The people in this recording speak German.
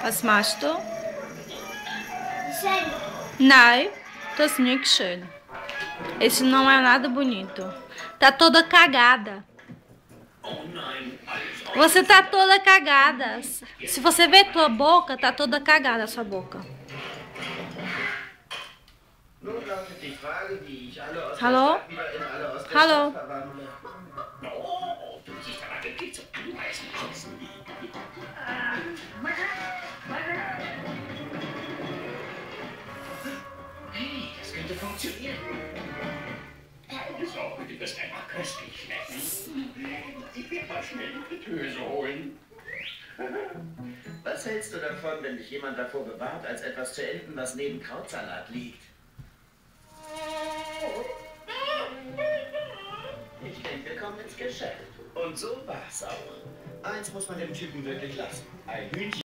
Was machst du? Sério? Não, tô assim que cheiro. Esse não é nada bonito. Tá toda cagada. Você tá toda cagada. Se você ver tua boca, tá toda cagada a sua boca. Hallo? Hallo? Hey, das könnte funktionieren. So, du wirst einfach köstlich schmecken. Ich werde mal schnell die Fritteuse holen. Was hältst du davon, wenn dich jemand davor bewahrt, als etwas zu enden, was neben Krautsalat liegt? Ich denke, wir kommen ins Geschäft. Und so war's auch. Eins muss man dem Typen wirklich lassen. Ein Hühnchen.